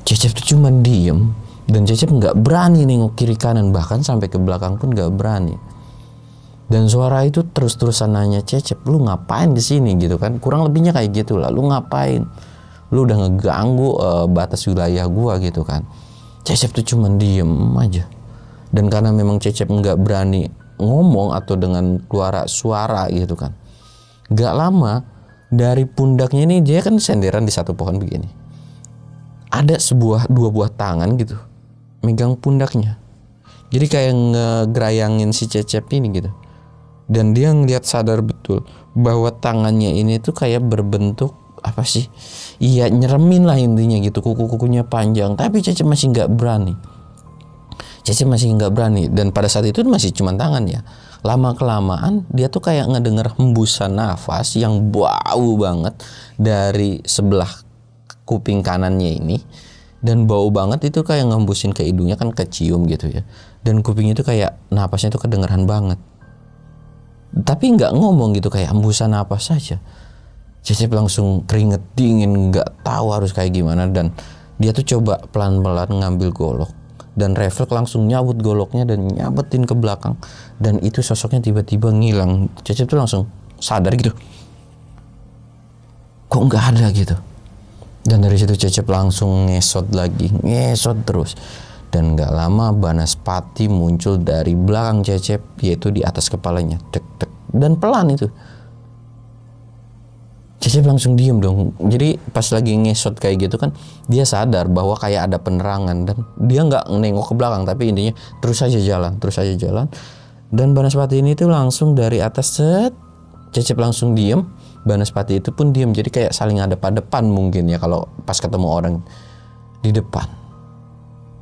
Cecep tuh cuma diem, dan Cecep nggak berani nengok kiri kanan, bahkan sampai ke belakang pun nggak berani. Dan suara itu terus-terusan nanya Cecep, lu ngapain di sini gitu kan? Kurang lebihnya kayak gitulah. Lu ngapain? Lu udah ngeganggu batas wilayah gua gitu kan. Cecep tuh cuma diem aja. Dan karena memang Cecep nggak berani ngomong atau dengan keluar suara gitu kan. Gak lama dari pundaknya ini, dia kan senderan di satu pohon begini. Ada dua buah tangan gitu megang pundaknya. Jadi kayak ngegerayangin si Cecep ini gitu. Dan dia ngeliat sadar betul bahwa tangannya ini tuh kayak berbentuk apa sih? Iya, nyeremin lah intinya gitu, kuku-kukunya panjang. Tapi Cecep masih nggak berani. Cecep masih nggak berani, dan pada saat itu masih cuma tangan ya. Lama kelamaan dia tuh kayak ngedenger hembusan nafas yang bau banget dari sebelah kuping kanannya ini, dan bau banget itu kayak ngembusin ke hidungnya kan, kecium gitu ya, dan kupingnya itu kayak napasnya tuh kedengeran banget, tapi nggak ngomong gitu, kayak hembusan napas saja. Cecep langsung keringet dingin, nggak tahu harus kayak gimana, dan dia tuh coba pelan-pelan ngambil golok, dan refleks langsung nyabut goloknya dan nyabetin ke belakang, dan itu sosoknya tiba-tiba ngilang. Cecep tuh langsung sadar gitu, kok nggak ada gitu. Dan dari situ Cecep langsung ngesot lagi, ngesot terus, dan nggak lama Banaspati muncul dari belakang Cecep, yaitu di atas kepalanya, tek tek, dan pelan itu. Cecep langsung diem dong. Jadi pas lagi ngesot kayak gitu kan, dia sadar bahwa kayak ada penerangan, dan dia nggak nengok ke belakang, tapi intinya terus aja jalan. Dan Banaspati ini tuh langsung dari atas set, Cecep langsung diem, Banaspati itu pun diem. Jadi kayak saling hadap-hadapan mungkin ya kalau pas ketemu orang di depan.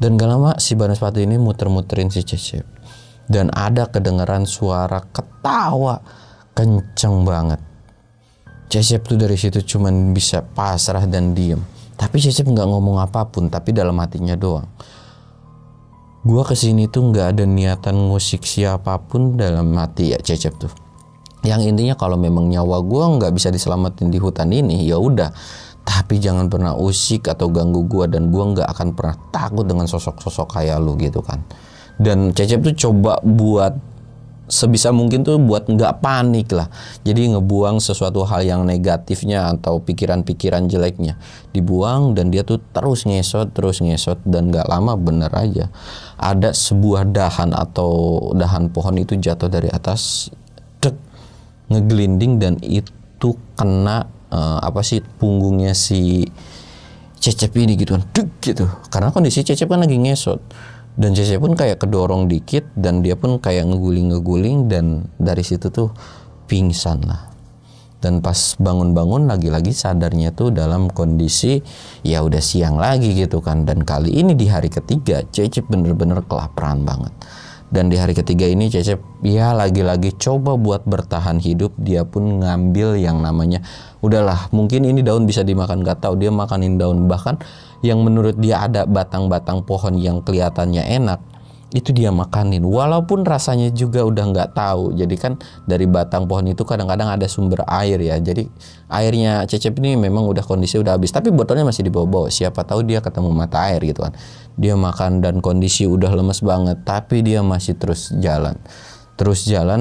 Dan gak lama si Banaspati ini muter-muterin si Cecep, dan ada kedengaran suara ketawa kenceng banget. Cecep tuh dari situ cuman bisa pasrah dan diem. Tapi Cecep nggak ngomong apapun, tapi dalam hatinya doang, gua kesini tuh nggak ada niatan ngusik siapapun dalam hati ya Cecep tuh. Yang intinya kalau memang nyawa gua nggak bisa diselamatin di hutan ini, ya udah. Tapi jangan pernah usik atau ganggu gua, dan gua nggak akan pernah takut dengan sosok-sosok kayak lu gitu kan. Dan Cecep tuh coba buat sebisa mungkin tuh buat nggak panik lah. Jadi ngebuang sesuatu hal yang negatifnya atau pikiran-pikiran jeleknya dibuang, dan dia tuh terus ngesot, dan nggak lama bener aja ada sebuah dahan atau dahan pohon itu jatuh dari atas, dek, ngegelinding, dan itu kena punggungnya si Cecep ini gitu kan, dek gitu. Karena kondisi Cecep kan lagi ngesot, dan Cecep pun kayak kedorong dikit, dan dia pun kayak ngeguling, dan dari situ tuh pingsan lah. Dan pas bangun-bangun lagi-lagi sadarnya tuh dalam kondisi ya udah siang lagi gitu kan. Dan kali ini di hari ketiga Cecep bener-bener kelaparan banget. Dan di hari ketiga ini Cecep ya lagi-lagi coba buat bertahan hidup. Dia pun ngambil yang namanya, udahlah mungkin ini daun bisa dimakan, gak tahu, dia makanin daun. Bahkan yang menurut dia ada batang-batang pohon yang kelihatannya enak, itu dia makanin, walaupun rasanya juga udah nggak tahu. Jadi kan dari batang pohon itu kadang-kadang ada sumber air ya, jadi airnya Cecep ini memang udah kondisi udah habis, tapi botolnya masih dibawa-bawa, siapa tahu dia ketemu mata air gitu kan. Dia makan dan kondisi udah lemes banget, tapi dia masih terus jalan.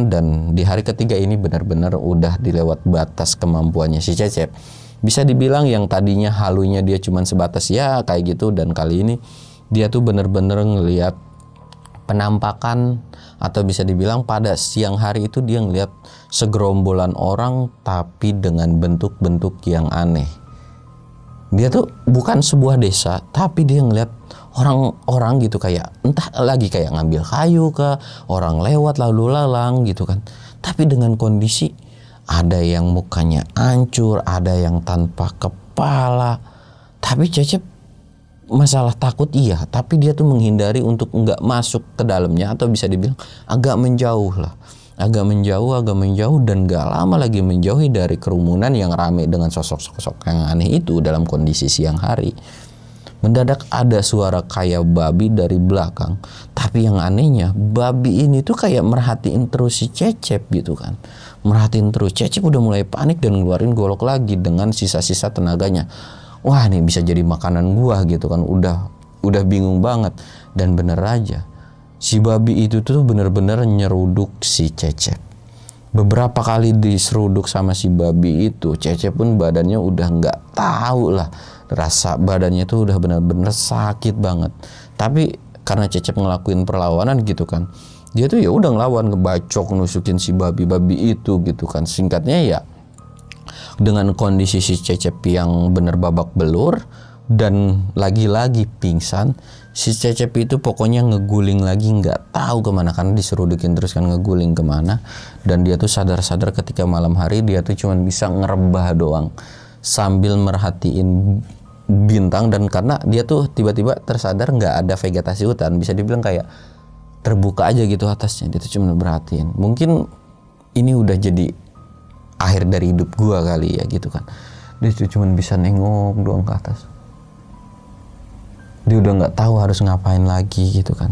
Dan di hari ketiga ini benar-benar udah dilewat batas kemampuannya si Cecep. Bisa dibilang yang tadinya halunya dia cuman sebatas ya kayak gitu, dan kali ini dia tuh bener-bener ngelihat penampakan, atau bisa dibilang pada siang hari itu dia ngelihat segerombolan orang tapi dengan bentuk-bentuk yang aneh. Dia tuh bukan sebuah desa, tapi dia ngelihat orang-orang gitu, kayak entah lagi kayak ngambil kayu ke orang lewat lalu lalang gitu kan. Tapi dengan kondisi ada yang mukanya hancur, ada yang tanpa kepala. Tapi Cecep masalah takut iya, tapi dia tuh menghindari untuk nggak masuk ke dalamnya, atau bisa dibilang agak menjauh, dan nggak lama lagi menjauhi dari kerumunan yang ramai dengan sosok-sosok yang aneh itu dalam kondisi siang hari. Mendadak ada suara kayak babi dari belakang, tapi yang anehnya babi ini tuh kayak merhatiin terus si Cecep gitu kan. Merhatiin terus. Cecep udah mulai panik dan ngeluarin golok lagi dengan sisa-sisa tenaganya. Wah, nih bisa jadi makanan gua gitu kan. Udah bingung banget. Dan bener aja, si babi itu tuh bener-bener nyeruduk si Cecep. Beberapa kali diseruduk sama si babi itu, Cecep pun badannya udah nggak tahu lah. Rasa badannya tuh udah bener-bener sakit banget. Tapi karena Cecep ngelakuin perlawanan gitu kan, dia tuh ya udah ngelawan, ngebacok, nusukin si babi-babi itu gitu kan. Singkatnya ya, dengan kondisi si Cecep yang bener babak belur dan lagi-lagi pingsan, si Cecep itu pokoknya ngeguling lagi, nggak tahu kemana karena diserudukin terus kan, ngeguling kemana. Dan dia tuh sadar-sadar ketika malam hari dia tuh cuman bisa ngerebah doang sambil merhatiin bintang, dan karena dia tuh tiba-tiba tersadar nggak ada vegetasi hutan, bisa dibilang kayak terbuka aja gitu atasnya. Dia tuh cuma berhatiin, mungkin ini udah jadi akhir dari hidup gua kali ya gitu kan. Dia tuh cuma bisa nengok doang ke atas, dia udah nggak tahu harus ngapain lagi gitu kan.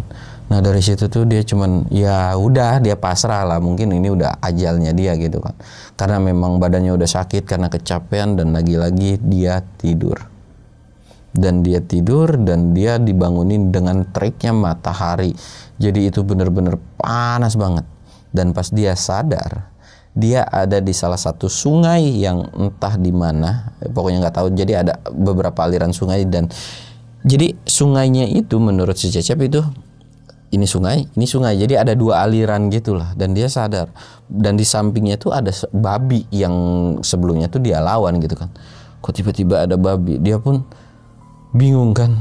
Nah dari situ tuh dia cuman ya udah, dia pasrah lah, mungkin ini udah ajalnya dia gitu kan, karena memang badannya udah sakit karena kecapean. Dan lagi-lagi dia tidur, dan dia dibangunin dengan teriknya matahari. Jadi itu bener-bener panas banget. Dan pas dia sadar, dia ada di salah satu sungai yang entah di mana, pokoknya nggak tahu. Jadi ada beberapa aliran sungai, dan jadi sungainya itu menurut si Cecep itu ini sungai. Jadi ada 2 aliran gitulah. Dan dia sadar, dan di sampingnya tuh ada babi yang sebelumnya tuh dia lawan gitu kan. Kok tiba-tiba ada babi? Dia pun bingung kan.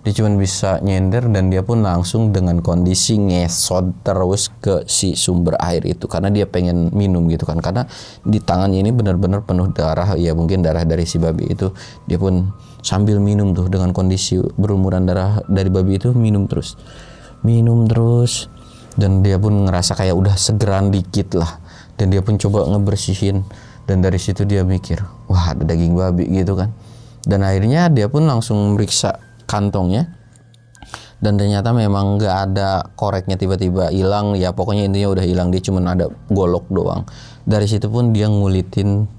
Dia cuma bisa nyender, dan dia pun langsung dengan kondisi ngesot terus ke si sumber air itu karena dia pengen minum gitu kan. Karena di tangannya ini benar-benar penuh darah, ya mungkin darah dari si babi itu. Dia pun sambil minum tuh dengan kondisi berumuran darah dari babi itu, minum terus, dan dia pun ngerasa kayak udah segeran dikit lah. Dan dia pun coba ngebersihin, dan dari situ dia mikir, wah ada daging babi gitu kan. Dan akhirnya dia pun langsung meriksa kantongnya, dan ternyata memang nggak ada koreknya, tiba-tiba hilang. Ya pokoknya intinya udah hilang, dia cuma ada golok doang. Dari situ pun dia ngulitin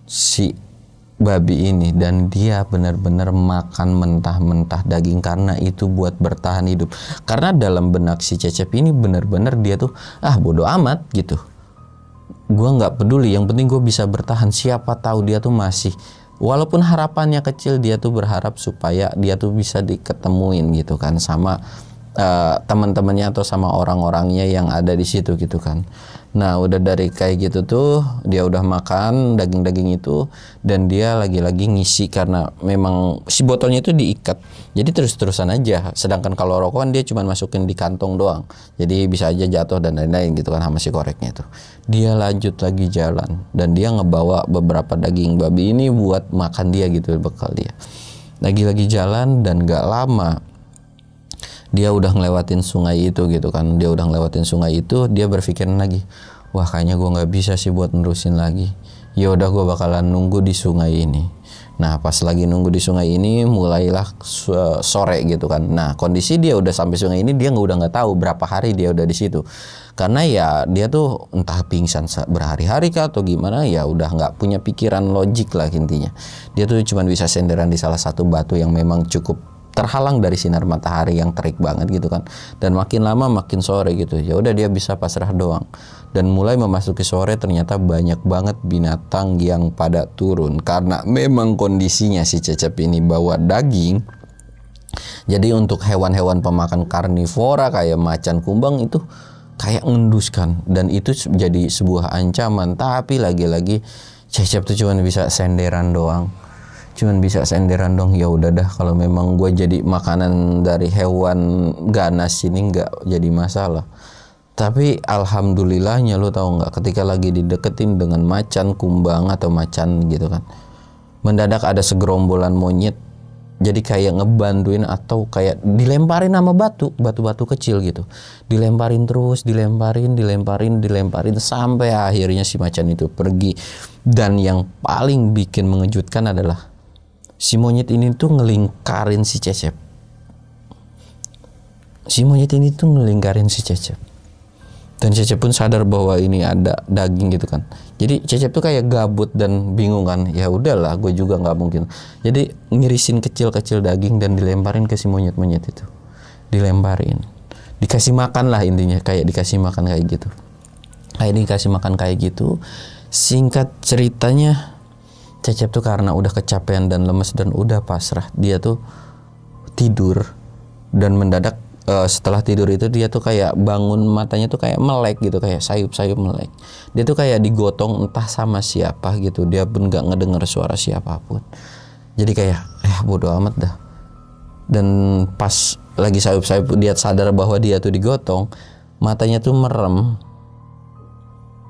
si babi ini, dan dia benar-benar makan mentah-mentah daging karena itu buat bertahan hidup. Karena dalam benak si Cecep ini benar-benar dia tuh bodo amat gitu, gua nggak peduli, yang penting gue bisa bertahan. Siapa tahu dia tuh masih, walaupun harapannya kecil, dia tuh berharap supaya dia tuh bisa diketemuin gitu kan sama teman-temannya atau sama orang-orangnya yang ada di situ gitu kan. Nah udah dari kayak gitu tuh dia udah makan daging-daging itu, dan dia lagi-lagi ngisi karena memang si botolnya itu diikat, jadi terus-terusan aja. Sedangkan kalau rokok kan dia cuma masukin di kantong doang, jadi bisa aja jatuh dan lain-lain gitu kan sama si koreknya itu. Dia lanjut lagi jalan, dan dia ngebawa beberapa daging babi ini buat makan dia gitu, bekal dia. Lagi-lagi jalan, dan gak lama dia udah ngelewatin sungai itu gitu kan. Dia berpikir lagi, wah kayaknya gue nggak bisa sih buat nerusin lagi. Ya udah, gue bakalan nunggu di sungai ini. Nah pas lagi nunggu di sungai ini, mulailah sore gitu kan. Nah kondisi dia udah sampai sungai ini, dia udah nggak tahu berapa hari dia udah di situ. Karena ya dia tuh entah pingsan berhari-hari kah atau gimana, ya udah nggak punya pikiran logik lah intinya. Dia tuh cuma bisa senderan di salah satu batu yang memang cukup terhalang dari sinar matahari yang terik banget gitu kan. Dan makin lama makin sore gitu, ya udah dia bisa pasrah doang. Dan mulai memasuki sore, ternyata banyak banget binatang yang pada turun, karena memang kondisinya si Cecep ini bawa daging. Jadi untuk hewan-hewan pemakan karnivora kayak macan, kumbang itu kayak ngenduskan, dan itu jadi sebuah ancaman. Tapi lagi-lagi Cecep tuh cuma bisa senderan doang. Ya udah dah, kalau memang gue jadi makanan dari hewan ganas ini nggak jadi masalah. Tapi alhamdulillahnya, lo tahu nggak, ketika lagi dideketin dengan macan, kumbang atau macan gitu kan, mendadak ada segerombolan monyet. Jadi kayak ngebantuin atau kayak dilemparin sama batu-batu kecil gitu. Dilemparin sampai akhirnya si macan itu pergi. Dan yang paling bikin mengejutkan adalah si monyet ini tuh ngelingkarin si Cecep. Dan Cecep pun sadar bahwa ini ada daging gitu kan. Jadi Cecep tuh kayak gabut dan bingung kan. Ya udahlah, gue juga nggak mungkin. Jadi ngirisin kecil-kecil daging dan dilemparin ke si monyet-monyet itu. Dikasih makan lah intinya, kayak dikasih makan kayak gitu. Singkat ceritanya, Cecep tuh karena udah kecapean dan lemes dan udah pasrah, dia tuh tidur. Dan mendadak setelah tidur itu dia tuh kayak bangun, matanya tuh kayak melek gitu, kayak sayup-sayup melek. Dia tuh kayak digotong entah sama siapa gitu. Dia pun gak ngedenger suara siapapun. Jadi kayak bodo amat dah. Dan pas lagi sayup-sayup dia sadar bahwa dia tuh digotong, matanya tuh merem.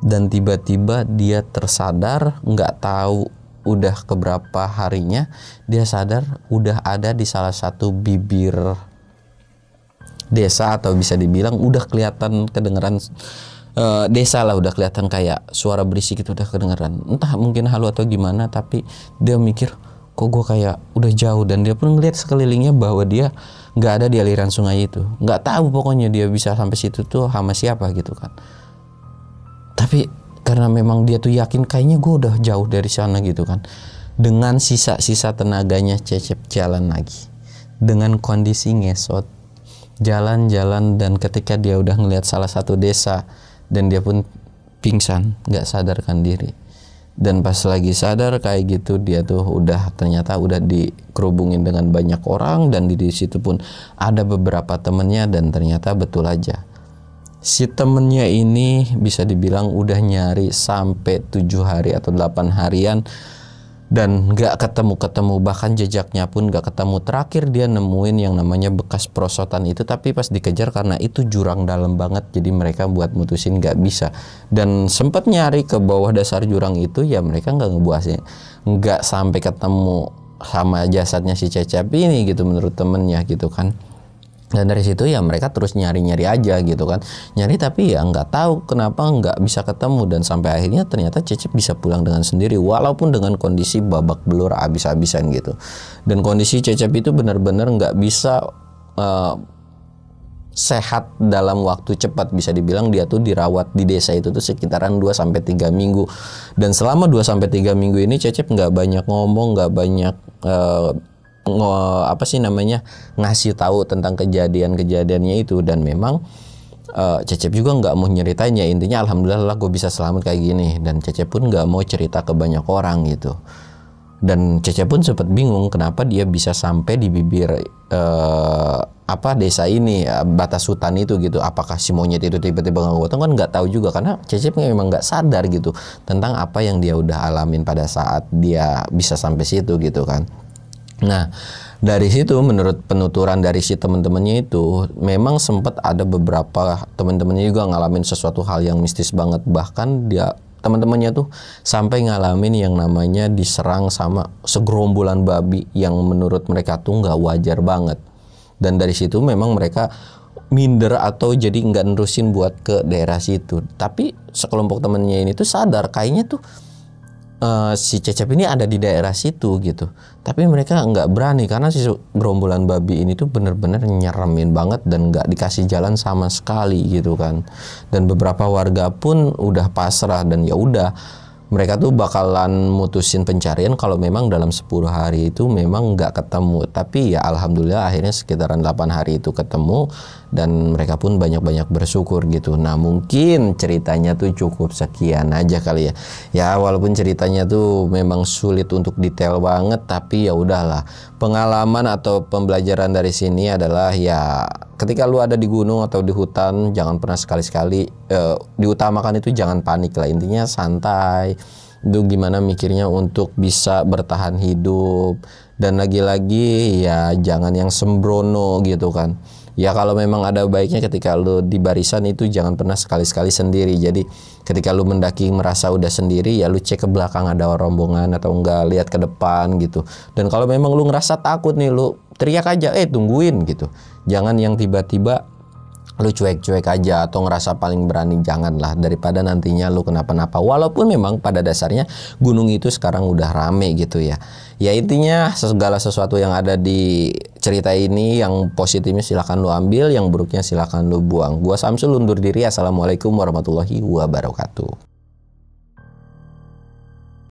Dan tiba-tiba dia tersadar, nggak tahu udah keberapa harinya dia sadar udah ada di salah satu bibir desa, atau bisa dibilang udah kelihatan kedengeran desa lah, udah kelihatan kayak suara berisik itu udah kedengeran, entah mungkin halu atau gimana, tapi dia mikir kok gue kayak udah jauh, dan dia pun ngeliat sekelilingnya bahwa dia nggak ada di aliran sungai itu, nggak tahu pokoknya dia bisa sampai situ tuh sama siapa gitu kan. Tapi karena memang dia tuh yakin kayaknya gue udah jauh dari sana gitu kan, dengan sisa-sisa tenaganya Cecep jalan lagi dengan kondisi ngesot, jalan-jalan, dan ketika dia udah ngelihat salah satu desa dan dia pun pingsan, nggak sadarkan diri. Dan pas lagi sadar kayak gitu, dia tuh ternyata udah dikerubungin dengan banyak orang, dan di situ pun ada beberapa temennya, dan ternyata betul aja si temennya ini bisa dibilang udah nyari sampai 7 hari atau 8 harian dan gak ketemu, bahkan jejaknya pun gak ketemu. Terakhir dia nemuin yang namanya bekas perosotan itu, tapi pas dikejar karena itu jurang dalam banget, jadi mereka buat mutusin gak bisa, dan sempat nyari ke bawah dasar jurang itu, ya mereka gak ngebuasnya, gak sampai ketemu sama jasadnya si Cecep ini gitu menurut temennya gitu kan. Dan dari situ ya mereka terus nyari-nyari aja gitu kan, nyari tapi ya nggak tahu kenapa nggak bisa ketemu, dan sampai akhirnya ternyata Cecep bisa pulang dengan sendiri walaupun dengan kondisi babak belur abis-abisan gitu. Dan kondisi Cecep itu benar-benar nggak bisa sehat dalam waktu cepat, bisa dibilang dia tuh dirawat di desa itu tuh sekitaran 2-3 minggu, dan selama 2-3 minggu ini Cecep nggak banyak ngomong, nggak banyak ngasih tahu tentang kejadiannya itu. Dan memang Cecep juga nggak mau nyeritain, ya intinya alhamdulillah gue bisa selamat kayak gini, dan Cecep pun nggak mau cerita ke banyak orang gitu. Dan Cecep pun sempat bingung kenapa dia bisa sampai di bibir desa ini, batas hutan itu gitu. Apakah si monyet itu tiba-tiba ngegotong, kan nggak tahu juga, karena Cecep memang nggak sadar gitu tentang apa yang dia udah alamin pada saat dia bisa sampai situ gitu kan. Nah, dari situ menurut penuturan dari si teman-temannya itu, memang sempat ada beberapa teman-temannya juga ngalamin sesuatu hal yang mistis banget. Bahkan dia teman-temannya tuh sampai ngalamin yang namanya diserang sama segerombolan babi yang menurut mereka tuh nggak wajar banget. Dan dari situ memang mereka minder atau jadi nggak nerusin buat ke daerah situ. Tapi sekelompok temennya ini tuh sadar kayaknya tuh si Cecep ini ada di daerah situ gitu, tapi mereka nggak berani karena si gerombolan babi ini tuh bener-bener nyeremin banget dan nggak dikasih jalan sama sekali gitu kan. Dan beberapa warga pun udah pasrah, dan ya udah mereka tuh bakalan mutusin pencarian kalau memang dalam 10 hari itu memang nggak ketemu. Tapi ya alhamdulillah akhirnya sekitaran 8 hari itu ketemu, dan mereka pun banyak-banyak bersyukur gitu. Nah mungkin ceritanya tuh cukup sekian aja kali ya. Ya walaupun ceritanya tuh memang sulit untuk detail banget, tapi ya udahlah. Pengalaman atau pembelajaran dari sini adalah ya ketika lu ada di gunung atau di hutan, jangan pernah sekali-sekali diutamakan itu jangan panik lah. Intinya santai. Itu gimana mikirnya untuk bisa bertahan hidup, dan lagi-lagi ya jangan yang sembrono gitu kan. Ya kalau memang ada baiknya ketika lu di barisan itu jangan pernah sekali-sekali sendiri. Jadi ketika lu mendaki merasa udah sendiri, ya lu cek ke belakang ada rombongan atau enggak, lihat ke depan gitu. Dan kalau memang lu ngerasa takut nih, lu teriak aja, tungguin gitu. Jangan yang tiba-tiba lu cuek-cuek aja atau ngerasa paling berani, janganlah, daripada nantinya lu kenapa-napa. Walaupun memang pada dasarnya gunung itu sekarang udah rame gitu ya. Ya intinya segala sesuatu yang ada di cerita ini, yang positifnya silakan lu ambil, yang buruknya silakan lu buang. Gua Samsul undur diri. Assalamualaikum warahmatullahi wabarakatuh.